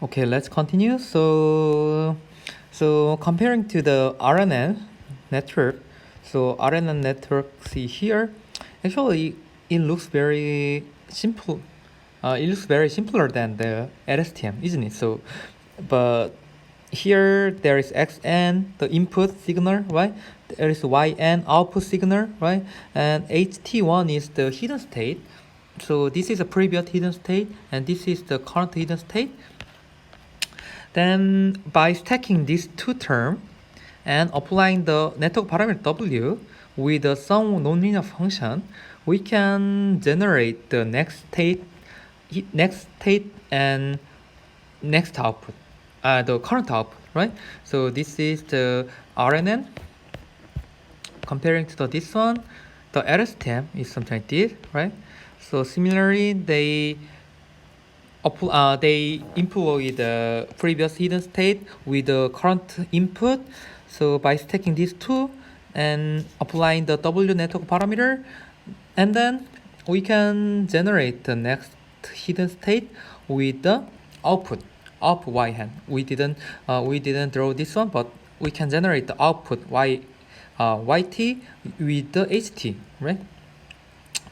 Okay, let's continue. So comparing to the RNN network, so RNN network, see here, actually it looks very simple. It looks very simpler than the LSTM, isn't it? So, but here there is XN, the input signal, right? There is YN output signal, right? And HT1 is the hidden state. So this is a previous hidden state, and this is the current hidden state. Then by stacking these two terms and applying the network parameter W with some nonlinear function, we can generate the next state and next output, the current output, right? So this is the RNN. Comparing to this one, the LSTM is something like this, right? So similarly, they employ the previous hidden state with the current input. So by stacking these two and applying the W network parameter, and then we can generate the next hidden state with the output y hand. We didn't draw this one, but we can generate the output yt with the ht, right?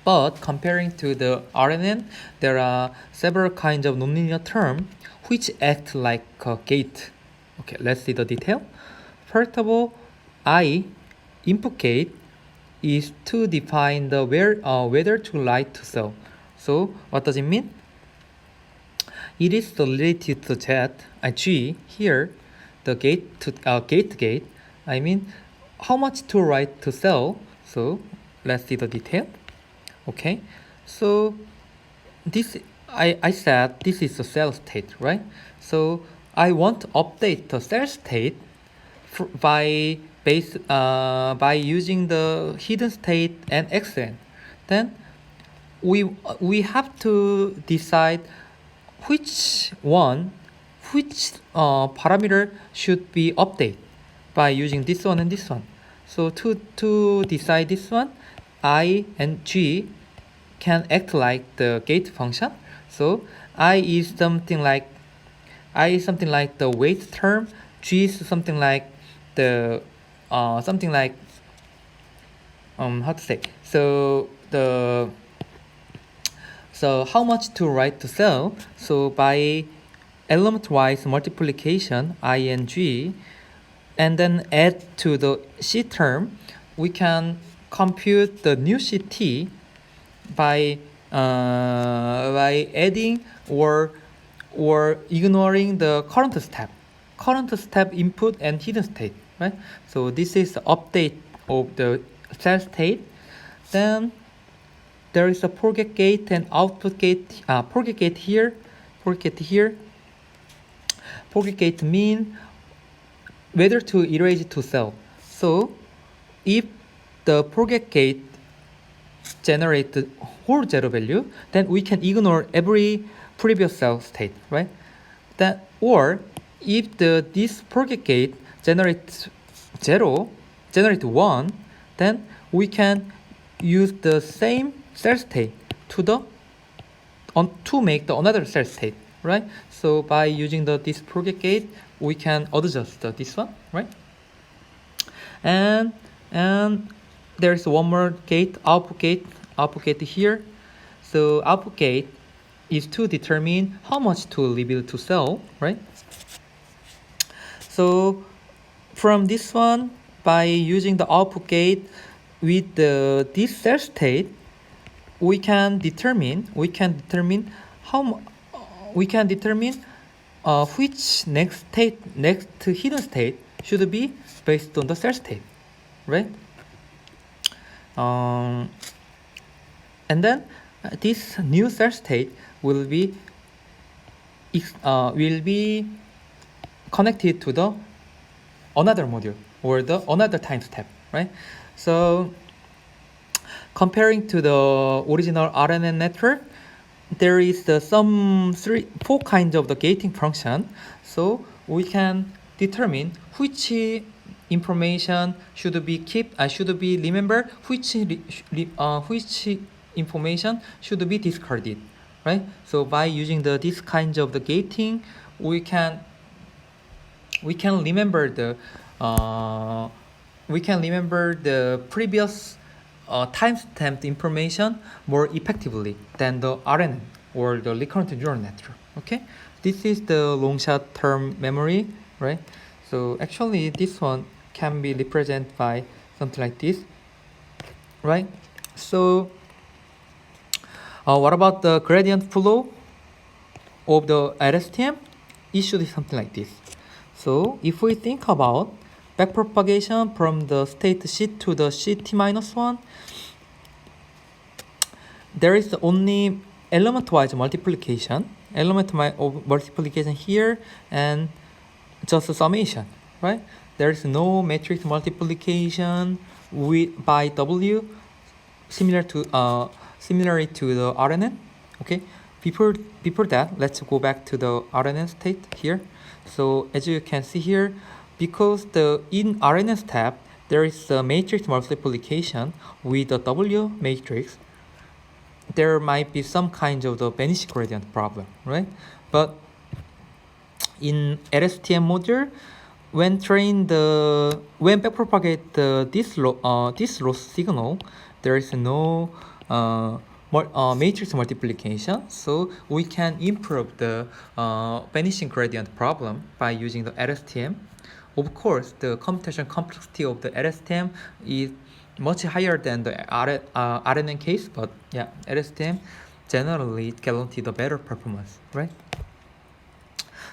But comparing to the RNN, there are several kinds of nonlinear terms which act like a gate. Okay, let's see the detail. First of all, I input gate is to define the whether to write to cell. So what does it mean? It is related to G here, the gate. I mean, how much to write to cell. So let's see the detail. Okay, so this I said this is a cell state, right? So I want to update the cell state by using the hidden state and xn. Then we have to decide which parameter should be updated by using this one and this one. So to decide this one, I and G can act like the gate function. So I is something like the weight term. G is something like the how to say. So how much to write to cell? So by element-wise multiplication, I and G, and then add to the C term, we can compute the new CT by adding or ignoring the current step input and hidden state, right? So this is the update of the cell state. Then there is a forget gate and output gate. Forget gate here. Forget gate mean whether to erase to cell. So if the forget gate generate the whole zero value, then we can ignore every previous cell state, right? Or if this forget gate generates 1, then we can use the same cell state to make the another cell state, right? So by using this forget gate, we can adjust this one, right? And there's one more gate, output gate here. So output gate is to determine how much to reveal to cell, right? So from this one, by using the output gate with this cell state, we can determine which next hidden state should be based on the cell state, right? And then this new cell state will be connected to the another module or the another time step, right? So comparing to the original RNN network, there is four kinds of the gating function. So we can determine which information should be remembered, which information should be discarded, right? So by using this kinds of the gating, we can remember the previous timestamped information more effectively than the RNN or the recurrent neural network. Okay, this is the long shot term memory, right? So actually, this one can be represented by something like this, right? So what about the gradient flow of the LSTM? It should be something like this. So if we think about backpropagation from the state C to the CT-1, there is only element-wise multiplication here and just a summation, right? There is no matrix multiplication by W similarly to the RNN. Okay, before that, let's go back to the RNN state here. So as you can see here, because in RNN step there is a matrix multiplication with the W matrix, there might be some kind of the vanishing gradient problem, right? But in LSTM module, when backpropagate this loss signal, there is no matrix multiplication, so we can improve the vanishing gradient problem by using the LSTM. Of course, the computation complexity of the LSTM is much higher than the RNN case, but yeah, LSTM generally guarantee the better performance, right?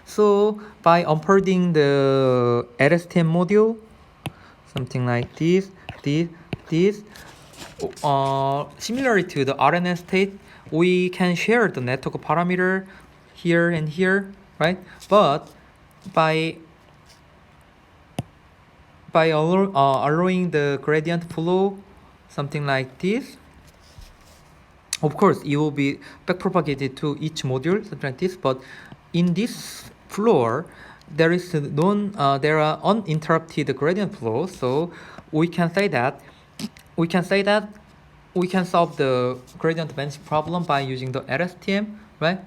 So by unfolding the LSTM module, something like this, similarly to the RNN state, we can share the network parameter here and here, right? But by allowing the gradient flow, something like this, of course, it will be backpropagated to each module, something like this. But in this floor, there are uninterrupted gradient flow. So we can say that we can solve the gradient vanishing problem by using the LSTM, right?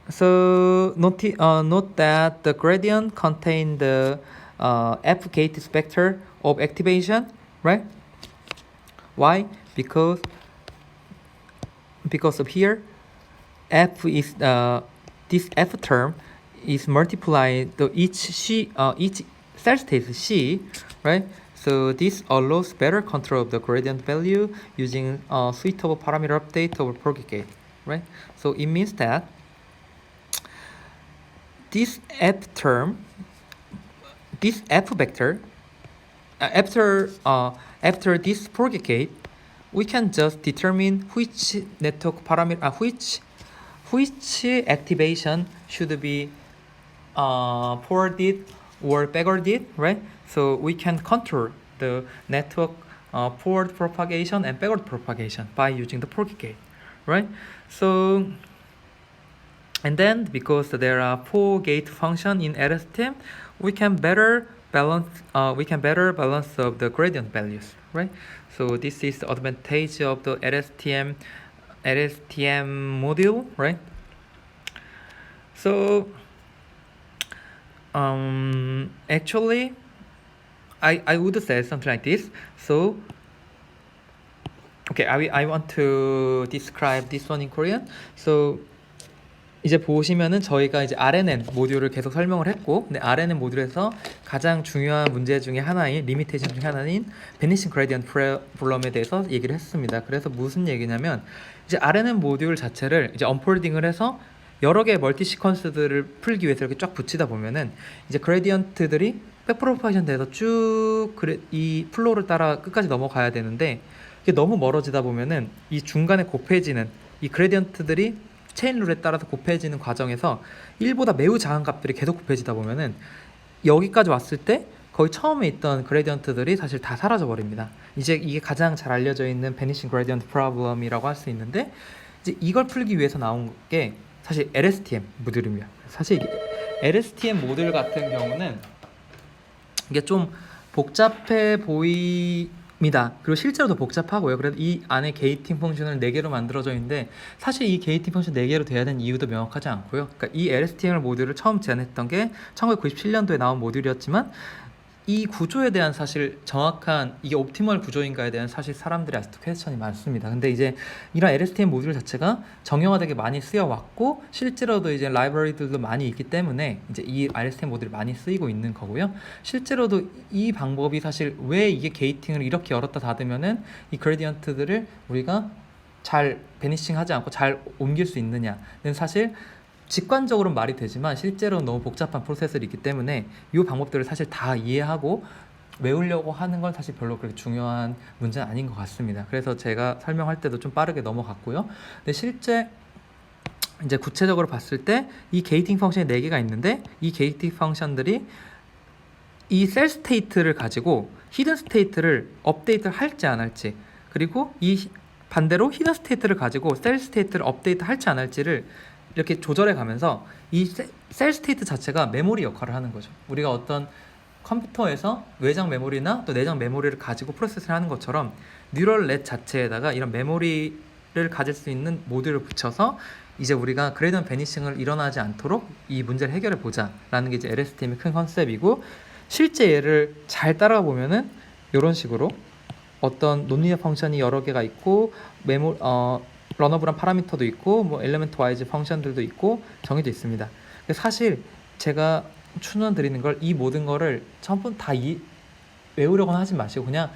So note that the gradient contains the F gate specter of activation, right? Why? Because of here, F is this F term is multiplied each cell state C, right? So this allows better control of the gradient value using suitable parameter update over propagate, right? So it means that this F term, this F vector, after this propagate, we can just determine which network parameter, which activation should be forwarded or backwarded, right? So we can control the network forward propagation and backward propagation by using the propagate, right? So, and then because there are 4 gate function in LSTM, we can better balance of the gradient values, right? So this is the advantage of the LSTM module, right? So actually, I would say something like this. So okay, I want to describe this one in Korean. So 이제 보시면은 저희가 이제 RNN 모듈을 계속 설명을 했고, 근데 RNN 모듈에서 가장 중요한 문제 중에 하나인 리미테이션 중에 하나인 베니싱 그레디언트 프로블럼에 대해서 얘기를 했습니다. 그래서 무슨 얘기냐면 이제 RNN 모듈 자체를 이제 언폴딩을 해서 여러 개의 멀티 시퀀스들을 풀기 위해서 이렇게 쫙 붙이다 보면은 이제 그레디언트들이 백프로파게이션 돼서 쭉 이 플로우를 따라 끝까지 넘어가야 되는데 이게 너무 멀어지다 보면은 이 중간에 곱해지는 이 그레디언트들이 체인 룰에 따라서 곱해지는 과정에서 1보다 매우 작은 값들이 계속 곱해지다 보면은 여기까지 왔을 때 거의 처음에 있던 그레디언트들이 사실 다 사라져 버립니다. 이제 이게 가장 잘 알려져 있는 베니싱 그레디언트 프로블럼이라고 할 수 있는데 이제 이걸 풀기 위해서 나온 게 사실 LSTM 모듈입니다. 사실 LSTM 모듈 같은 경우는 이게 좀 복잡해 보이면 입니다. 그리고 실제로도 복잡하고요. 그래서 이 안에 게이팅 펑션을 4개로 만들어져 있는데 사실 이 게이팅 펑션 4개로 돼야 되는 이유도 명확하지 않고요. 그러니까 이 LSTM을 모듈을 처음 제안했던 게 1997년도에 나온 모듈이었지만 이 구조에 대한 사실 정확한 이게 옵티멀 구조인가에 대한 사실 사람들이 아직도 퀘스천이 많습니다. 근데 이제 이런 LSTM 모듈 자체가 정형화되게 많이 쓰여 왔고 실제로도 이제 라이브러리들도 많이 있기 때문에 이제 이 LSTM 모듈이 많이 쓰이고 있는 거고요. 실제로도 이 방법이 사실 왜 이게 게이팅을 이렇게 열었다 닫으면은 이 그레디언트들을 우리가 잘 베니싱하지 않고 잘 옮길 수 있느냐는 사실 직관적으로는 말이 되지만 실제로는 너무 복잡한 프로세스들이 있기 때문에 이 방법들을 사실 다 이해하고 외우려고 하는 건 사실 별로 그렇게 중요한 문제는 아닌 것 같습니다. 그래서 제가 설명할 때도 좀 빠르게 넘어갔고요. 근데 실제 이제 구체적으로 봤을 때 이 게이팅 펑션이 4개가 있는데 이 게이팅 펑션들이 이 셀 스테이트를 가지고 히든 스테이트를 업데이트를 할지 안 할지, 그리고 이 반대로 히든 스테이트를 가지고 셀 스테이트를 업데이트 할지 안 할지를 이렇게 조절해 가면서 이 셀 스테이트 자체가 메모리 역할을 하는 거죠. 우리가 어떤 컴퓨터에서 외장 메모리나 또 내장 메모리를 가지고 프로세스를 하는 것처럼 뉴럴 넷 자체에다가 이런 메모리를 가질 수 있는 모듈을 붙여서 이제 우리가 그레디언트 베니싱을 일어나지 않도록 이 문제를 해결해 보자라는 게 이제 LSTM의 큰 컨셉이고, 실제 예를 잘 따라가 보면은 이런 식으로 어떤 논리적 펑션이 여러 개가 있고 러너블한 파라미터도 있고 뭐 엘리멘트 와이즈 펑션들도 있고 정의도 있습니다. 사실 제가 추천드리는 걸 이 모든 거를 전부 다 외우려고는 하지 마시고 그냥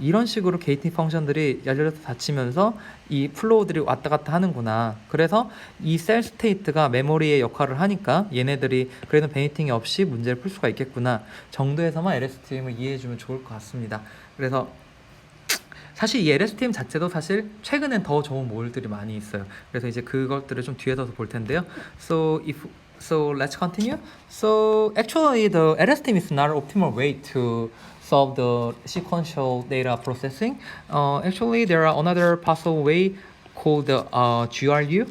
이런 식으로 게이팅 펑션들이 열려서 닫히면서 이 플로우들이 왔다 갔다 하는구나. 그래서 이 셀 스테이트가 메모리의 역할을 하니까 얘네들이 그래도 베니팅이 없이 문제를 풀 수가 있겠구나 정도에서만 LSTM을 이해해주면 좋을 것 같습니다. 그래서 사실 이 LSTM 자체도 사실 최근엔 더 좋은 모듈들이 많이 있어요. 그래서 이제 그것들을 좀 뒤에서 볼 텐데요. So let's continue. So actually the LSTM is not an optimal way to solve the sequential data processing. Actually there are another possible way called the GRU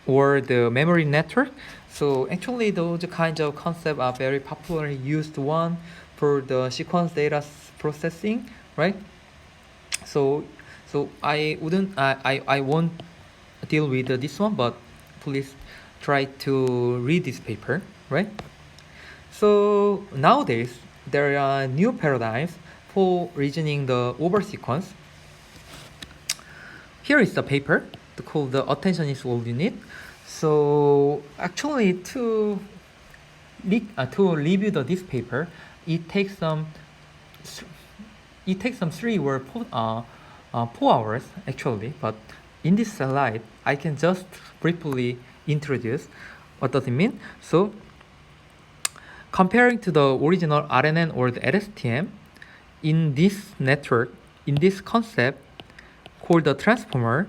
or the memory network. So actually those kinds of concepts are very popularly used one for the sequence data processing, right? So I won't deal with this one, but please try to read this paper, right? So nowadays there are new paradigms for reasoning the over sequence. Here is the paper called "The Attention is All You Need." So actually to review this paper, it takes some 3 or 4 hours actually, but in this slide I can just briefly introduce what does it mean. So comparing to the original RNN or the LSTM, in this network, in this concept called the transformer,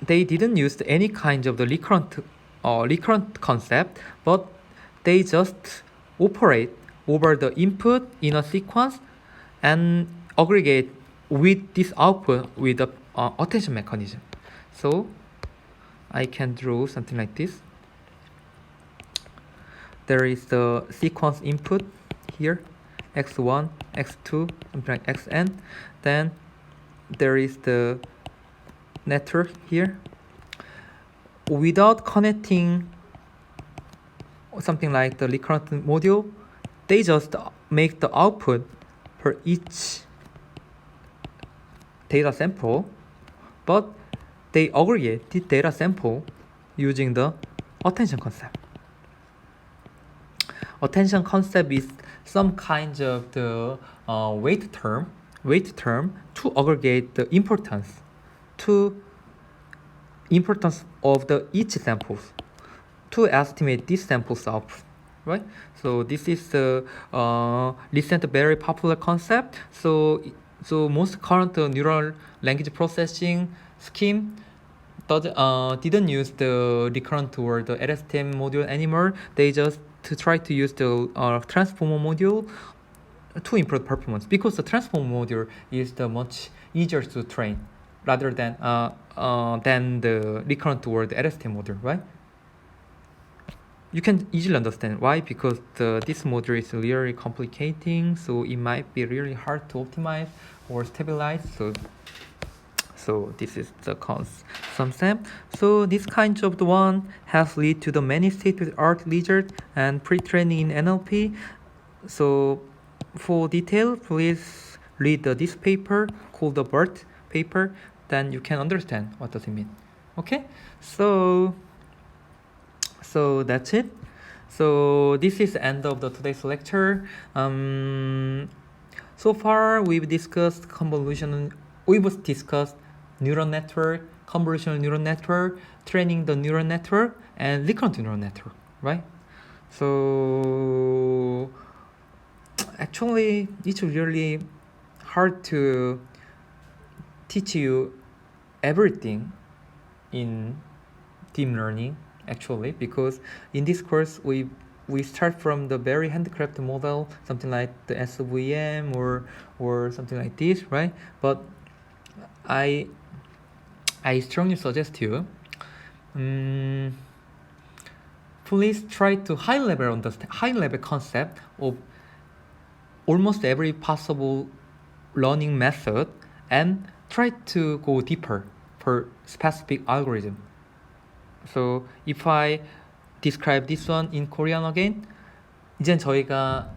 they didn't use any kind of the recurrent concept, but they just operate over the input in a sequence and aggregate with this output with the attention mechanism. So I can draw something like this. There is the sequence input here, x1, x2, something like xn. Then there is the network here. Without connecting something like the recurrent module, they just make the output for each data sample, but they aggregate the data sample using the attention concept. Attention concept is some kind of the weight term to aggregate the importance of the each samples to estimate this sample's output, right? So this is the recent very popular concept. So most current neural language processing scheme didn't use the recurrent or the LSTM module anymore. They just try to use the transformer module to improve performance, because the transformer module is the much easier to train rather than the recurrent or the LSTM module, right? you can easily understand why, because this module is really complicating, so it might be really hard to optimize or stabilize. So this is the concept. So this kind of the one has lead to the many state-of-the-art lizard and pre-training in NLP. So for detail, please read this paper called the BERT paper. Then you can understand what does it mean. Okay, so that's it. So this is the end of the today's lecture. So far we've discussed neural network, convolutional neural network, training the neural network, and recurrent neural network, right? So actually it's really hard to teach you everything in deep learning, actually, because in this course we start from the very handcrafted model, something like the SVM or something like this, right? But I strongly suggest you, please try to high level concept of almost every possible learning method and try to go deeper for specific algorithm. So if I describe this one in Korean again, 이제 저희가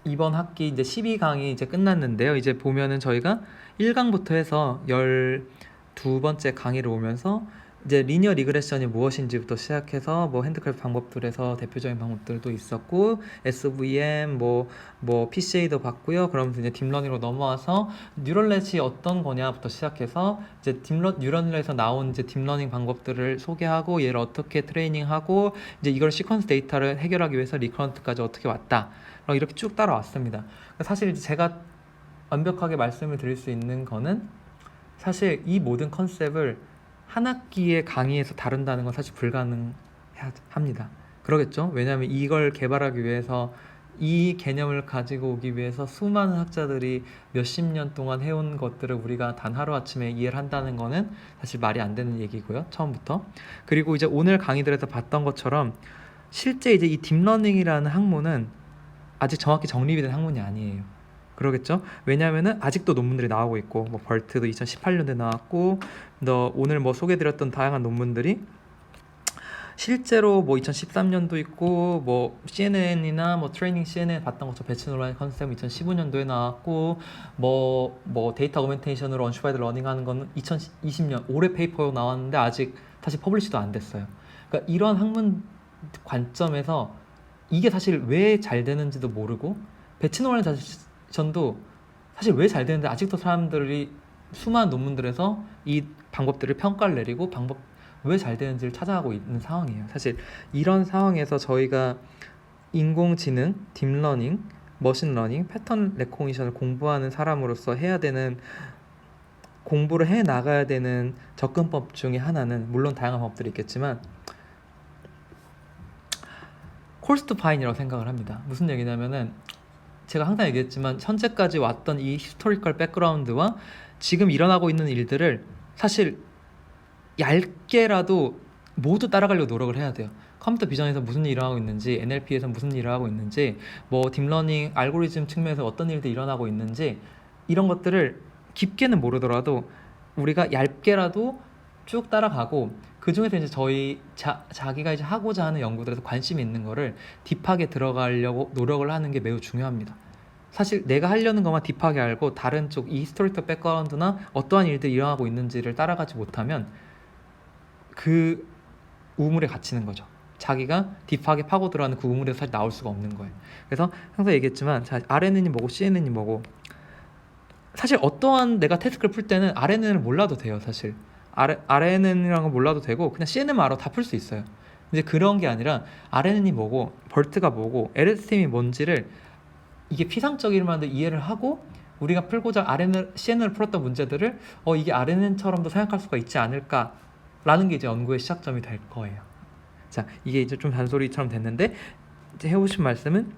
이번 학기 이제 12강이 이제 끝났는데요. 이제 보면은 저희가 1강부터 해서 12번째 강의를 오면서 이제 리니어 리그레션이 무엇인지부터 시작해서 뭐 핸드크래프트 방법들에서 대표적인 방법들도 있었고, SVM 뭐 PCA도 봤고요. 그러면서 이제 딥러닝으로 넘어와서 뉴럴넷이 어떤 거냐부터 시작해서 이제 뉴럴넷에서 나온 이제 딥러닝 방법들을 소개하고, 얘를 어떻게 트레이닝하고, 이제 이걸 시퀀스 데이터를 해결하기 위해서 리커런트까지 어떻게 왔다, 이렇게 쭉 따라왔습니다. 사실 제가 완벽하게 말씀을 드릴 수 있는 거는, 사실 이 모든 컨셉을 한 학기의 강의에서 다룬다는 건 사실 불가능합니다. 그러겠죠? 왜냐하면 이걸 개발하기 위해서, 이 개념을 가지고 오기 위해서 수많은 학자들이 몇십 년 동안 해온 것들을 우리가 단 하루아침에 이해를 한다는 거는 사실 말이 안 되는 얘기고요, 처음부터. 그리고 이제 오늘 강의들에서 봤던 것처럼 실제 이제 이 딥러닝이라는 학문은 아직 정확히 정립이 된 학문이 아니에요. 그러겠죠? 왜냐하면은 아직도 논문들이 나오고 있고, 뭐 벌트도 2018년도에 나왔고, 오늘 뭐 소개드렸던 다양한 논문들이 실제로 뭐 2013년도 있고, 뭐 CNN이나 뭐 트레이닝 CNN 봤던 것처럼 배치 논란 컨셉 2015년도에 나왔고, 뭐 데이터 어그멘테이션으로 언슈퍼바이드 러닝 하는 거는 2020년 올해 페이퍼로 나왔는데 아직 다시 퍼블리시도 안 됐어요. 그러니까 이런 학문 관점에서 이게 사실 왜 잘 되는지도 모르고, 배치 논란전도 사실 왜 잘 되는데 아직도 사람들이 수많은 논문들에서 이 방법들을 평가를 내리고 방법 왜 잘 되는지를 찾아가고 있는 상황이에요. 사실 이런 상황에서 저희가 인공지능, 딥러닝, 머신러닝, 패턴 레코니션을 공부하는 사람으로서 해야 되는, 공부를 해 나가야 되는 접근법 중에 하나는, 물론 다양한 방법들이 있겠지만 콜스트 파인이라고 생각을 합니다. 무슨 얘기냐면은, 제가 항상 얘기했지만 현재까지 왔던 이 히스토리컬 백그라운드와 지금 일어나고 있는 일들을 사실 얇게라도 모두 따라가려고 노력을 해야 돼요. 컴퓨터 비전에서 무슨 일이 일어나고 있는지, NLP에서 무슨 일이 일어나고 있는지, 뭐 딥러닝 알고리즘 측면에서 어떤 일들이 일어나고 있는지, 이런 것들을 깊게는 모르더라도 우리가 얇게라도 쭉 따라가고, 그 중에서 이제 저희 자기가 이제 하고자 하는 연구들에서 관심이 있는 거를 딥하게 들어가려고 노력을 하는 게 매우 중요합니다. 사실 내가 하려는 것만 딥하게 알고 다른 쪽 이 히스토리컬 백그라운드나 어떠한 일들이 일어나고 있는지를 따라가지 못하면 그 우물에 갇히는 거죠. 자기가 딥하게 파고 들어가는 그 우물에서 사실 나올 수가 없는 거예요. 그래서 항상 얘기했지만, 자, RNN이 뭐고 CNN이 뭐고, 사실 어떠한 내가 태스크를 풀 때는 RNN을 몰라도 돼요. 사실 RNN이라는 걸 몰라도 되고 그냥 CNN만 알아 다 풀 수 있어요. 이제 그런 게 아니라 RNN이 뭐고 벌트가 뭐고 LSTM이 뭔지를 이게 피상적이만도 이해를 하고, 우리가 풀고자 CNN을 풀었던 문제들을 이게 RNN처럼도 생각할 수가 있지 않을까라는 게 이제 연구의 시작점이 될 거예요. 자, 이게 이제 좀 잔소리처럼 됐는데, 이제 해오신 말씀은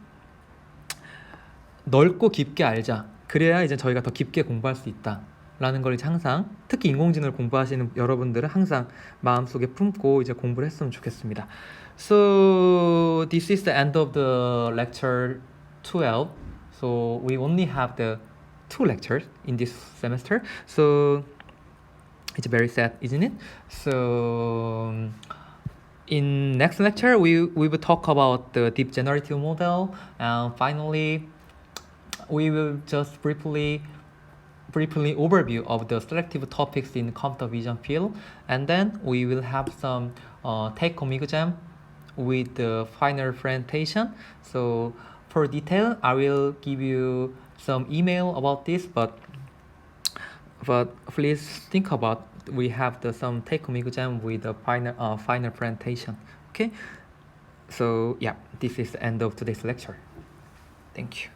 넓고 깊게 알자. 그래야 이제 저희가 더 깊게 공부할 수 있다 라는 걸 이제 항상, 특히 인공지능을 공부하시는 여러분들은 항상 마음속에 품고 이제 공부를 했으면 좋겠습니다. So this is the end of the lecture 12. So we only have the 2 lectures in this semester. So it's very sad, isn't it? So in next lecture, we will talk about the deep generative model, and finally, we will just briefly overview of the selective topics in computer vision field, and then we will have some take-home exam with the final presentation. So for detail, I will give you some email about this, but please think about we have the some take-home exam with the final presentation. Okay, so yeah, this is the end of today's lecture. Thank you.